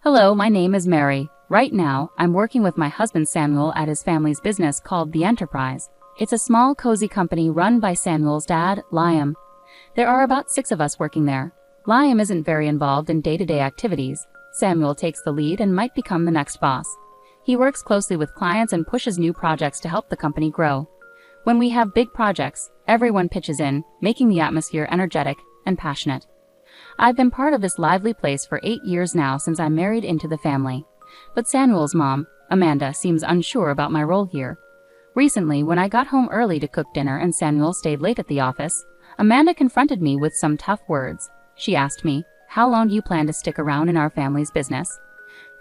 Hello, my name is Mary. Right now, I'm working with my husband Samuel at his family's business called The Enterprise. It's a small, cozy company run by Samuel's dad, Liam. There are about 6 of us working there. Liam isn't very involved in day-to-day activities. Samuel takes the lead and might become the next boss. He works closely with clients and pushes new projects to help the company grow. When we have big projects, everyone pitches in, making the atmosphere energetic and passionate. I've been part of this lively place for 8 years now since I married into the family. But Samuel's mom, Amanda, seems unsure about my role here. Recently, when I got home early to cook dinner and Samuel stayed late at the office, Amanda confronted me with some tough words. She asked me, "How long do you plan to stick around in our family's business?"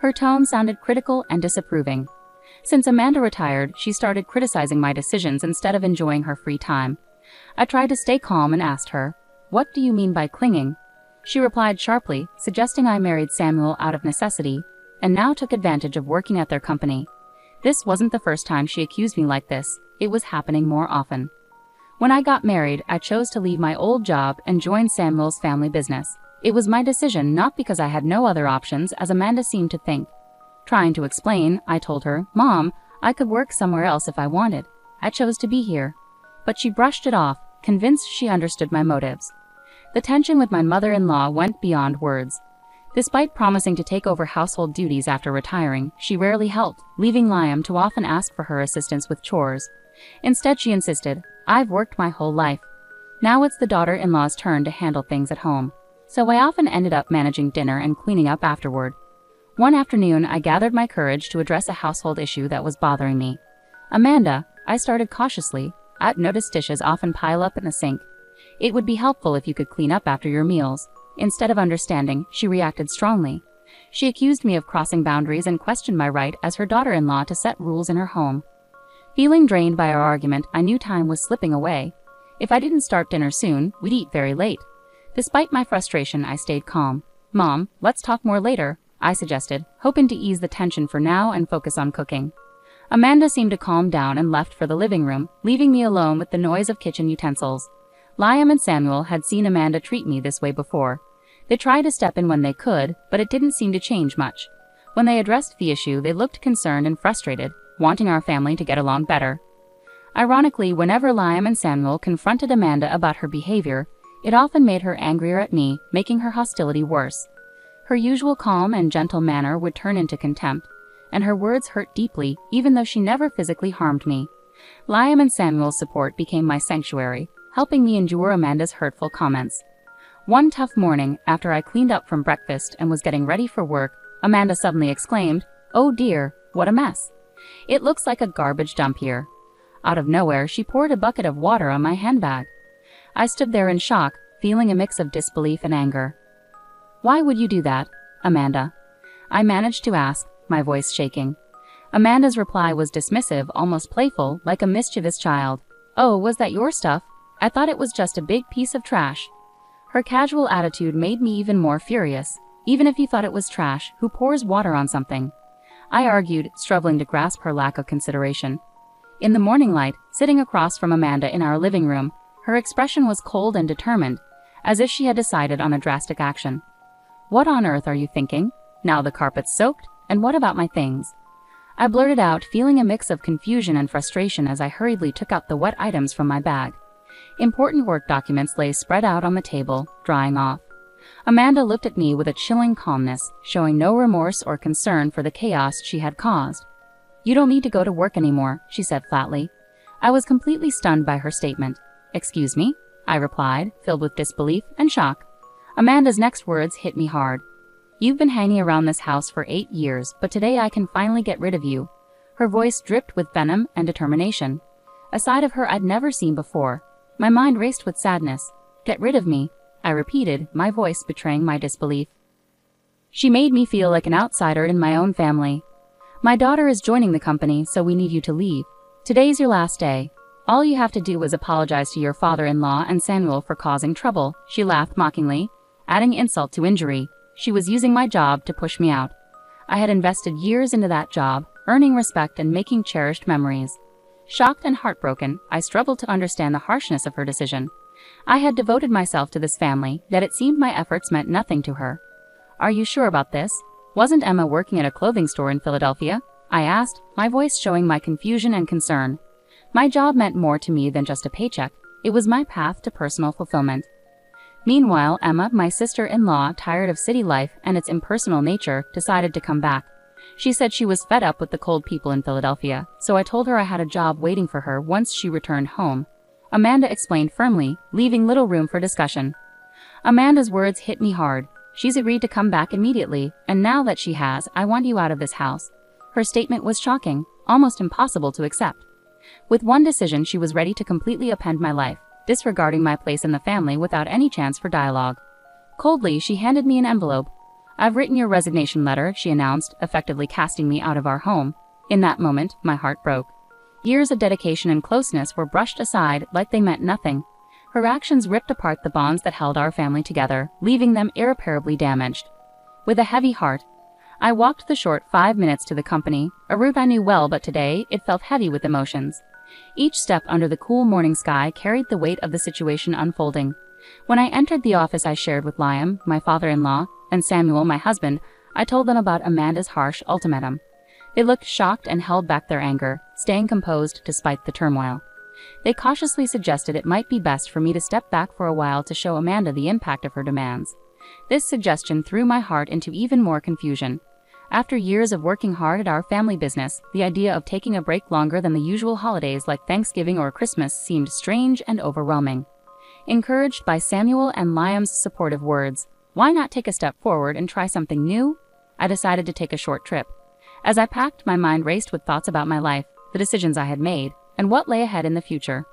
Her tone sounded critical and disapproving. Since Amanda retired, she started criticizing my decisions instead of enjoying her free time. I tried to stay calm and asked her, "What do you mean by clinging?" She replied sharply, suggesting I married Samuel out of necessity, and now took advantage of working at their company. This wasn't the first time she accused me like this. It was happening more often. When I got married, I chose to leave my old job and join Samuel's family business. It was my decision, not because I had no other options, as Amanda seemed to think. Trying to explain, I told her, "Mom, I could work somewhere else if I wanted. I chose to be here." But she brushed it off, convinced she understood my motives. The tension with my mother-in-law went beyond words. Despite promising to take over household duties after retiring, she rarely helped, leaving Liam to often ask for her assistance with chores. Instead, she insisted, "I've worked my whole life. Now it's the daughter-in-law's turn to handle things at home." So I often ended up managing dinner and cleaning up afterward. One afternoon, I gathered my courage to address a household issue that was bothering me. "Amanda," I started cautiously, "I've noticed dishes often pile up in the sink. It would be helpful if you could clean up after your meals." Instead of understanding, she reacted strongly. She accused me of crossing boundaries and questioned my right as her daughter-in-law to set rules in her home. Feeling drained by our argument, I knew time was slipping away. If I didn't start dinner soon, we'd eat very late. Despite my frustration, I stayed calm. "Mom, let's talk more later," I suggested, hoping to ease the tension for now and focus on cooking. Amanda seemed to calm down and left for the living room, leaving me alone with the noise of kitchen utensils. Liam and Samuel had seen Amanda treat me this way before. They tried to step in when they could, but it didn't seem to change much. When they addressed the issue, they looked concerned and frustrated, wanting our family to get along better. Ironically, whenever Liam and Samuel confronted Amanda about her behavior, it often made her angrier at me, making her hostility worse. Her usual calm and gentle manner would turn into contempt, and her words hurt deeply, even though she never physically harmed me. Liam and Samuel's support became my sanctuary, helping me endure Amanda's hurtful comments. One tough morning, after I cleaned up from breakfast and was getting ready for work, Amanda suddenly exclaimed, "Oh dear, what a mess. It looks like a garbage dump here." Out of nowhere, she poured a bucket of water on my handbag. I stood there in shock, feeling a mix of disbelief and anger. "Why would you do that, Amanda?" I managed to ask, my voice shaking. Amanda's reply was dismissive, almost playful, like a mischievous child. "Oh, was that your stuff? I thought it was just a big piece of trash." Her casual attitude made me even more furious. Even if you thought it was trash, who pours water on something? I argued, struggling to grasp her lack of consideration. In the morning light, sitting across from Amanda in our living room, her expression was cold and determined, as if she had decided on a drastic action. "What on earth are you thinking? Now the carpet's soaked, and what about my things?" I blurted out, feeling a mix of confusion and frustration as I hurriedly took out the wet items from my bag. Important work documents lay spread out on the table, drying off. Amanda looked at me with a chilling calmness, showing no remorse or concern for the chaos she had caused. "You don't need to go to work anymore," she said flatly. I was completely stunned by her statement. "Excuse me?" I replied, filled with disbelief and shock. Amanda's next words hit me hard. "You've been hanging around this house for 8 years, but today I can finally get rid of you." Her voice dripped with venom and determination, a side of her I'd never seen before. My mind raced with sadness. "Get rid of me," I repeated, my voice betraying my disbelief. "She made me feel like an outsider in my own family. My daughter is joining the company, so we need you to leave. Today's your last day. All you have to do is apologize to your father-in-law and Samuel for causing trouble." She laughed mockingly, adding insult to injury. She was using my job to push me out. I had invested years into that job, earning respect and making cherished memories. Shocked and heartbroken, I struggled to understand the harshness of her decision. I had devoted myself to this family, yet it seemed my efforts meant nothing to her. "Are you sure about this?" Wasn't Emma working at a clothing store in Philadelphia? I asked, my voice showing my confusion and concern. My job meant more to me than just a paycheck. It was my path to personal fulfillment. Meanwhile, Emma, my sister-in-law, tired of city life and its impersonal nature, decided to come back. She said she was fed up with the cold people in Philadelphia, so I told her I had a job waiting for her once she returned home. Amanda explained firmly, leaving little room for discussion. Amanda's words hit me hard. She's agreed to come back immediately, and now that she has, I want you out of this house. Her statement was shocking, almost impossible to accept. With one decision, she was ready to completely upend my life, disregarding my place in the family without any chance for dialogue. Coldly, she handed me an envelope. I've written your resignation letter, she announced, effectively casting me out of our home. In that moment, my heart broke. Years of dedication and closeness were brushed aside like they meant nothing. Her actions ripped apart the bonds that held our family together, leaving them irreparably damaged. With a heavy heart, I walked the short 5 minutes to the company, a route I knew well, but today it felt heavy with emotions. Each step under the cool morning sky carried the weight of the situation unfolding. When I entered the office I shared with Liam, my father-in-law, and Samuel, my husband, I told them about Amanda's harsh ultimatum. They looked shocked and held back their anger, staying composed despite the turmoil. They cautiously suggested it might be best for me to step back for a while to show Amanda the impact of her demands. This suggestion threw my heart into even more confusion. After years of working hard at our family business, the idea of taking a break longer than the usual holidays like Thanksgiving or Christmas seemed strange and overwhelming. Encouraged by Samuel and Liam's supportive words, why not take a step forward and try something new? I decided to take a short trip. As I packed, my mind raced with thoughts about my life, the decisions I had made, and what lay ahead in the future.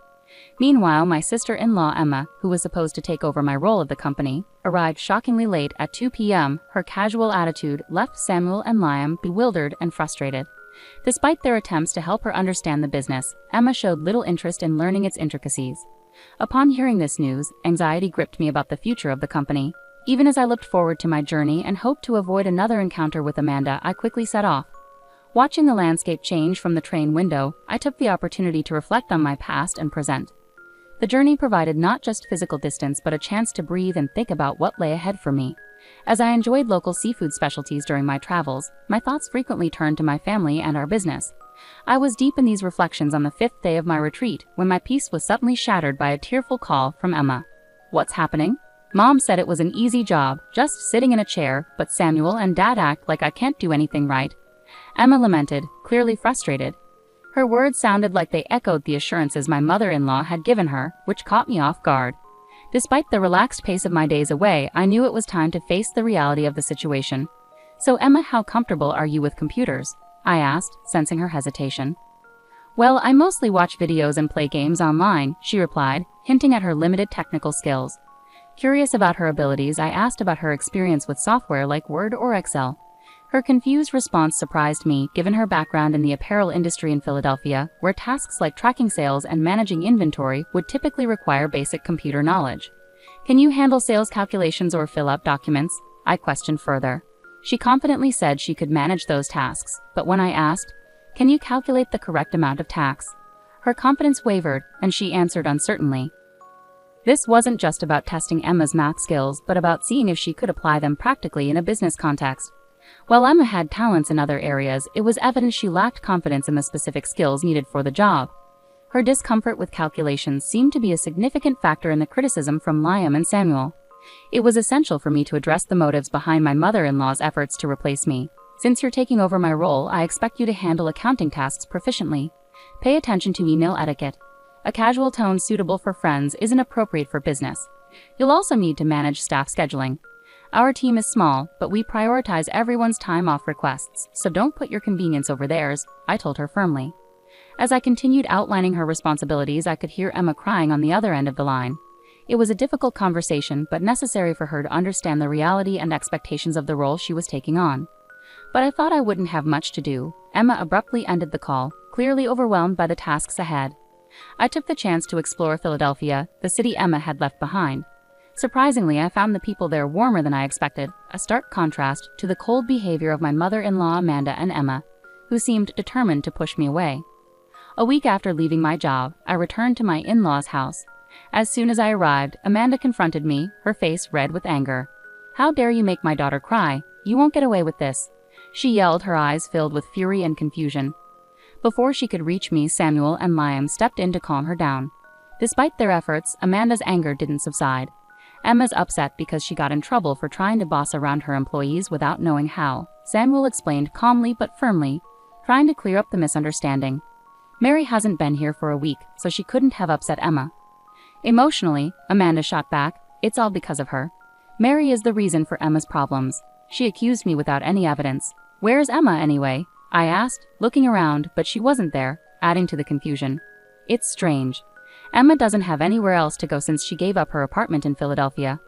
Meanwhile, my sister-in-law Emma, who was supposed to take over my role at the company, arrived shockingly late at 2 p.m. Her casual attitude left Samuel and Liam bewildered and frustrated. Despite their attempts to help her understand the business, Emma showed little interest in learning its intricacies. Upon hearing this news, anxiety gripped me about the future of the company. Even as I looked forward to my journey and hoped to avoid another encounter with Amanda, I quickly set off. Watching the landscape change from the train window, I took the opportunity to reflect on my past and present. The journey provided not just physical distance but a chance to breathe and think about what lay ahead for me. As I enjoyed local seafood specialties during my travels, my thoughts frequently turned to my family and our business. I was deep in these reflections on the 5th day of my retreat when my peace was suddenly shattered by a tearful call from Emma. "What's happening?" Mom said it was an easy job, just sitting in a chair, but Samuel and Dad act like I can't do anything right. Emma lamented, clearly frustrated. Her words sounded like they echoed the assurances my mother-in-law had given her, which caught me off guard. Despite the relaxed pace of my days away, I knew it was time to face the reality of the situation. "So Emma, how comfortable are you with computers?" I asked, sensing her hesitation. "Well, I mostly watch videos and play games online," she replied, hinting at her limited technical skills. Curious about her abilities, I asked about her experience with software like Word or Excel. Her confused response surprised me, given her background in the apparel industry in Philadelphia, where tasks like tracking sales and managing inventory would typically require basic computer knowledge. "Can you handle sales calculations or fill out documents?" I questioned further. She confidently said she could manage those tasks, but when I asked, "Can you calculate the correct amount of tax?" her confidence wavered, and she answered uncertainly. This wasn't just about testing Emma's math skills, but about seeing if she could apply them practically in a business context. While Emma had talents in other areas, it was evident she lacked confidence in the specific skills needed for the job. Her discomfort with calculations seemed to be a significant factor in the criticism from Liam and Samuel. It was essential for me to address the motives behind my mother-in-law's efforts to replace me. "Since you're taking over my role, I expect you to handle accounting tasks proficiently. Pay attention to email etiquette. A casual tone suitable for friends isn't appropriate for business. You'll also need to manage staff scheduling. Our team is small, but we prioritize everyone's time off requests, so don't put your convenience over theirs," I told her firmly. As I continued outlining her responsibilities, I could hear Emma crying on the other end of the line. It was a difficult conversation, but necessary for her to understand the reality and expectations of the role she was taking on. But I thought I wouldn't have much to do. Emma abruptly ended the call, clearly overwhelmed by the tasks ahead. I took the chance to explore Philadelphia, the city Emma had left behind. Surprisingly, I found the people there warmer than I expected, a stark contrast to the cold behavior of my mother-in-law Amanda and Emma, who seemed determined to push me away. A week after leaving my job, I returned to my in-laws' house. As soon as I arrived, Amanda confronted me, her face red with anger. "How dare you make my daughter cry?" "You won't get away with this," she yelled, her eyes filled with fury and confusion. Before she could reach me, Samuel and Liam stepped in to calm her down. Despite their efforts, Amanda's anger didn't subside. Emma's upset because she got in trouble for trying to boss around her employees without knowing how, Samuel explained calmly but firmly, trying to clear up the misunderstanding. Mary hasn't been here for a week, so she couldn't have upset Emma. Emotionally, Amanda shot back, "It's all because of her. Mary is the reason for Emma's problems. She accused me without any evidence. Where's Emma anyway?" I asked, looking around, but she wasn't there, adding to the confusion. "It's strange. Emma doesn't have anywhere else to go since she gave up her apartment in Philadelphia.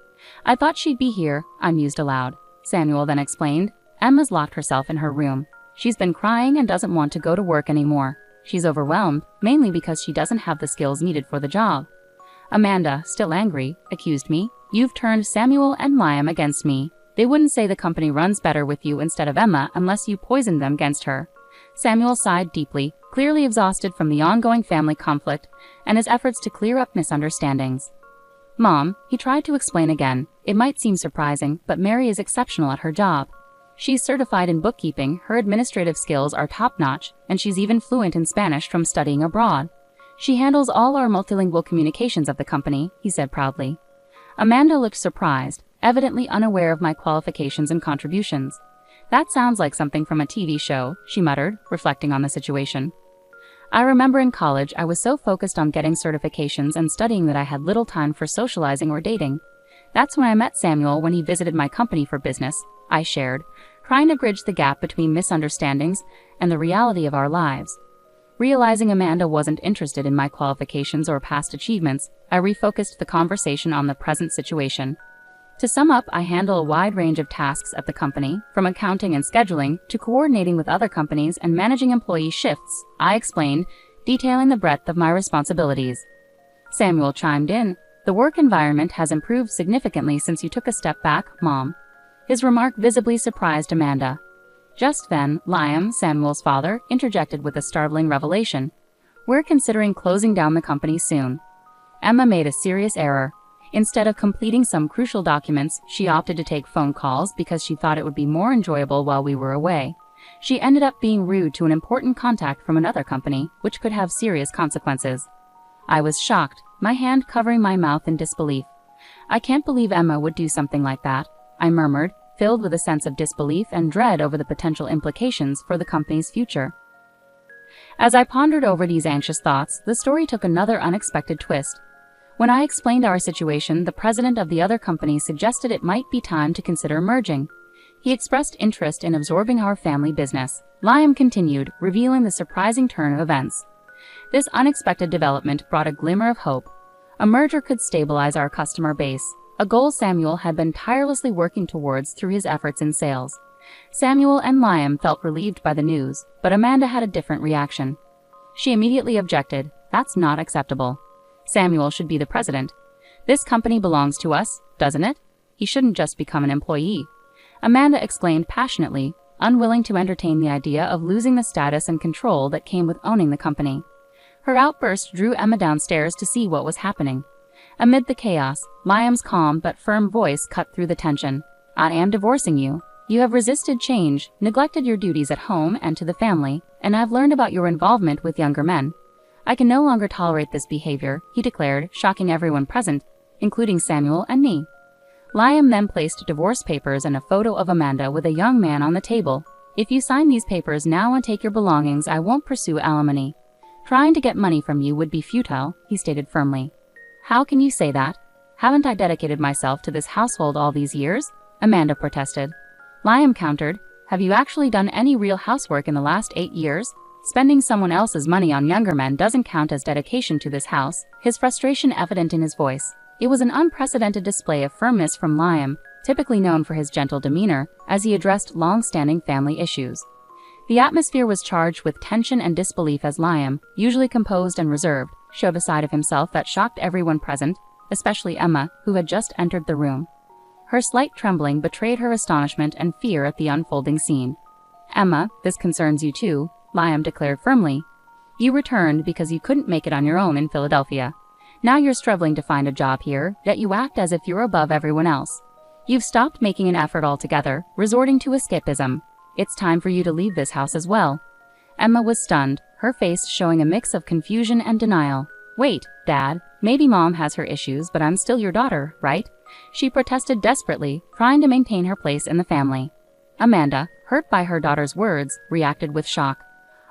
I thought she'd be here," I mused aloud. Samuel then explained, "Emma's locked herself in her room. She's been crying and doesn't want to go to work anymore. She's overwhelmed, mainly because she doesn't have the skills needed for the job." Amanda, still angry, accused me, "You've turned Samuel and Liam against me. They wouldn't say the company runs better with you instead of Emma unless you poisoned them against her." Samuel sighed deeply, clearly exhausted from the ongoing family conflict and his efforts to clear up misunderstandings. "Mom," he tried to explain again, "it might seem surprising, but Mary is exceptional at her job. She's certified in bookkeeping, her administrative skills are top-notch, and she's even fluent in Spanish from studying abroad. She handles all our multilingual communications of the company," he said proudly. Amanda looked surprised, evidently unaware of my qualifications and contributions. "That sounds like something from a TV show," she muttered, reflecting on the situation. I remember in college I was so focused on getting certifications and studying that I had little time for socializing or dating. "That's when I met Samuel when he visited my company for business," I shared, trying to bridge the gap between misunderstandings and the reality of our lives. Realizing Amanda wasn't interested in my qualifications or past achievements, I refocused the conversation on the present situation. To sum up, I handle a wide range of tasks at the company, from accounting and scheduling to coordinating with other companies and managing employee shifts, I explained, detailing the breadth of my responsibilities. Samuel chimed in, "The work environment has improved significantly since you took a step back, Mom." His remark visibly surprised Amanda. Just then, Liam, Samuel's father, interjected with a startling revelation. "We're considering closing down the company soon." Emma made a serious error. Instead of completing some crucial documents, she opted to take phone calls because she thought it would be more enjoyable while we were away. She ended up being rude to an important contact from another company, which could have serious consequences. I was shocked, my hand covering my mouth in disbelief. "I can't believe Emma would do something like that," I murmured, filled with a sense of disbelief and dread over the potential implications for the company's future. As I pondered over these anxious thoughts, the story took another unexpected twist. When I explained our situation, the president of the other company suggested it might be time to consider merging. He expressed interest in absorbing our family business. Liam continued, revealing the surprising turn of events. This unexpected development brought a glimmer of hope. A merger could stabilize our customer base, a goal Samuel had been tirelessly working towards through his efforts in sales. Samuel and Liam felt relieved by the news, but Amanda had a different reaction. She immediately objected, "That's not acceptable. Samuel should be the president. This company belongs to us, doesn't it? He shouldn't just become an employee." Amanda exclaimed passionately, unwilling to entertain the idea of losing the status and control that came with owning the company. Her outburst drew Emma downstairs to see what was happening. Amid the chaos, Liam's calm but firm voice cut through the tension. "I am divorcing you. You have resisted change, neglected your duties at home and to the family, and I've learned about your involvement with younger men. I can no longer tolerate this behavior," he declared, shocking everyone present, including Samuel and me. Liam then placed divorce papers and a photo of Amanda with a young man on the table. "If you sign these papers now and take your belongings, I won't pursue alimony. Trying to get money from you would be futile," he stated firmly. "How can you say that? Haven't I dedicated myself to this household all these years?" Amanda protested. Liam countered, "Have you actually done any real housework in the last 8 years? Spending someone else's money on younger men doesn't count as dedication to this house," his frustration evident in his voice. It was an unprecedented display of firmness from Liam, typically known for his gentle demeanor, as he addressed long-standing family issues. The atmosphere was charged with tension and disbelief as Liam, usually composed and reserved, showed a side of himself that shocked everyone present, especially Emma, who had just entered the room. Her slight trembling betrayed her astonishment and fear at the unfolding scene. "Emma, this concerns you too," Liam declared firmly. "You returned because you couldn't make it on your own in Philadelphia. Now you're struggling to find a job here, yet you act as if you're above everyone else. You've stopped making an effort altogether, resorting to escapism. It's time for you to leave this house as well. Emma was stunned, her face showing a mix of confusion and denial. Wait, Dad, maybe Mom has her issues, but I'm still your daughter, right? She protested desperately, trying to maintain her place in the family. Amanda, hurt by her daughter's words, reacted with shock.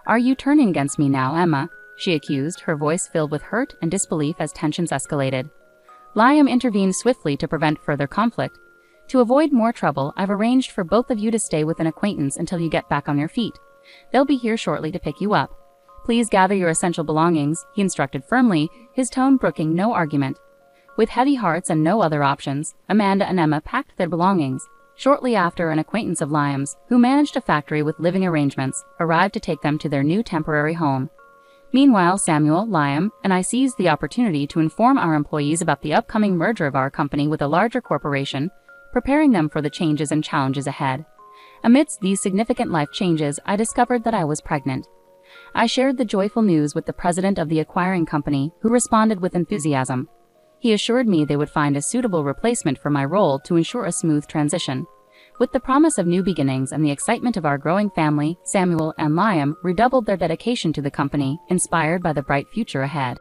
Are you turning against me now, Emma? She accused, her voice filled with hurt and disbelief as tensions escalated. Liam intervened swiftly to prevent further conflict. To avoid more trouble, I've arranged for both of you to stay with an acquaintance until you get back on your feet. They'll be here shortly to pick you up. Please gather your essential belongings, he instructed firmly, his tone brooking no argument. With heavy hearts and no other options, Amanda and Emma packed their belongings. Shortly after, an acquaintance of Liam's, who managed a factory with living arrangements, arrived to take them to their new temporary home. Meanwhile, Samuel, Liam, and I seized the opportunity to inform our employees about the upcoming merger of our company with a larger corporation, preparing them for the changes and challenges ahead. Amidst these significant life changes, I discovered that I was pregnant. I shared the joyful news with the president of the acquiring company, who responded with enthusiasm. He assured me they would find a suitable replacement for my role to ensure a smooth transition. With the promise of new beginnings and the excitement of our growing family, Samuel and Liam redoubled their dedication to the company, inspired by the bright future ahead.